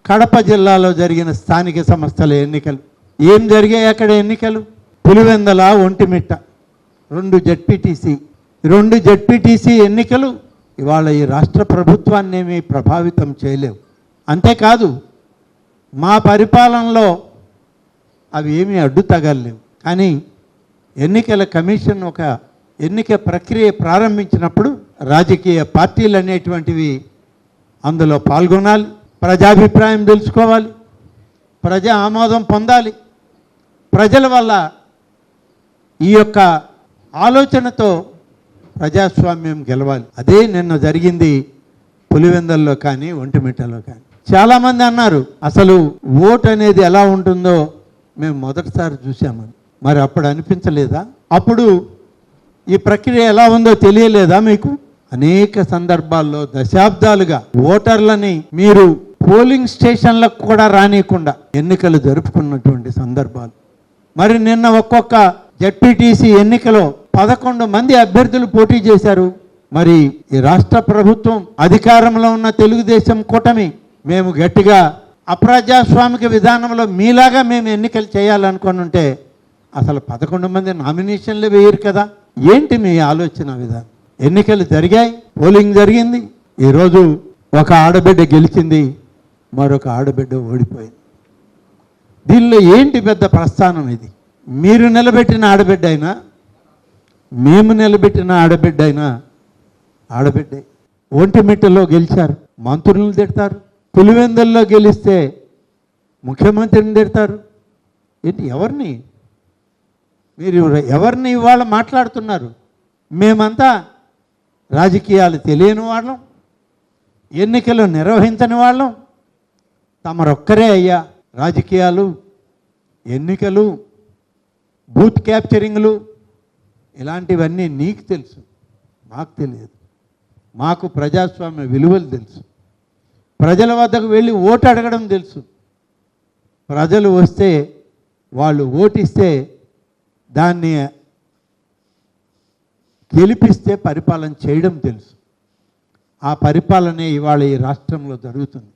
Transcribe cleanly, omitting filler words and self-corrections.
కడప జిల్లాలో జరిగిన స్థానిక సంస్థల ఎన్నికలు. ఏం జరిగాయి అక్కడ ఎన్నికలు? పులివెందల, ఒంటిమిట్ట, 2 జెడ్పీటీసీ ఎన్నికలు ఇవాళ ఈ రాష్ట్ర ప్రభుత్వాన్ని ఏమీ ప్రభావితం చేయలేవు. అంతేకాదు మా పరిపాలనలో అవి ఏమీ అడ్డు తగలలేవు. కానీ ఎన్నికల కమిషన్ ఒక ఎన్నిక ప్రక్రియ ప్రారంభించినప్పుడు రాజకీయ పార్టీలు అనేటువంటివి అందులో పాల్గొనాలి, ప్రజాభిప్రాయం తెలుసుకోవాలి, ప్రజా ఆమోదం పొందాలి. ప్రజల వల్ల ఈ యొక్క ఆలోచనతో ప్రజాస్వామ్యం గెలవాలి. అదే నిన్న జరిగింది పులివెందల్లో కానీ ఒంటిమిట్టలో కానీ. చాలామంది అన్నారు అసలు ఓటు అనేది ఎలా ఉంటుందో మేము మొదటిసారి చూసామని. మరి అప్పుడు అనిపించలేదా? అప్పుడు ఈ ప్రక్రియ ఎలా ఉందో తెలియలేదా మీకు? అనేక సందర్భాల్లో దశాబ్దాలుగా ఓటర్లని మీరు పోలింగ్ స్టేషన్లకు కూడా రానియకుండా ఎన్నికలు జరుపుకున్నటువంటి సందర్భాలు. మరి నిన్న ఒక్కొక్క జెడ్పీటీసీ ఎన్నికలో 11 మంది అభ్యర్థులు పోటీ చేశారు. మరి ఈ రాష్ట్ర ప్రభుత్వం అధికారంలో ఉన్న తెలుగుదేశం కూటమి మేము గట్టిగా అప్రజాస్వామిక విధానంలో మీలాగా మేము ఎన్నికలు చేయాలనుకుని ఉంటే అసలు 11 మంది నామినేషన్లు వేయరు కదా. ఏంటి మీ ఆలోచన విధానం? ఎన్నికలు జరిగాయి, పోలింగ్ జరిగింది. ఈరోజు ఒక ఆడబిడ్డ గెలిచింది, మరొక ఆడబిడ్డ ఓడిపోయింది. దీనిలో ఏంటి పెద్ద ప్రస్థానం? ఇది మీరు నిలబెట్టిన ఆడబిడ్డ అయినా మేము నిలబెట్టిన ఆడబిడ్డ అయినా ఆడబిడ్డే. ఒంటిమిట్టలో గెలిచారు, మంత్రులను తిడతారు. పులివెందుల్లో గెలిస్తే ముఖ్యమంత్రిని తిడతారు. ఏంటి? ఎవరిని మీరు ఎవరిని ఇవాళ మాట్లాడుతున్నారు? మేమంతా రాజకీయాలు తెలియని వాళ్ళం, ఎన్నికలు నిర్వహించని వాళ్ళం. తమరొక్కరే అయ్యా రాజకీయాలు, ఎన్నికలు, బూత్ క్యాప్చరింగ్లు ఇలాంటివన్నీ నీకు తెలుసు, మాకు తెలియదు. మాకు ప్రజాస్వామ్య విలువలు తెలుసు, ప్రజల వద్దకు వెళ్ళి ఓటు అడగడం తెలుసు. ప్రజలు వస్తే వాళ్ళు ఓటిస్తే దాన్ని గెలిపిస్తే పరిపాలన చేయడం తెలుసు. ఆ పరిపాలనే ఇవాళ ఈ రాష్ట్రంలో జరుగుతుంది.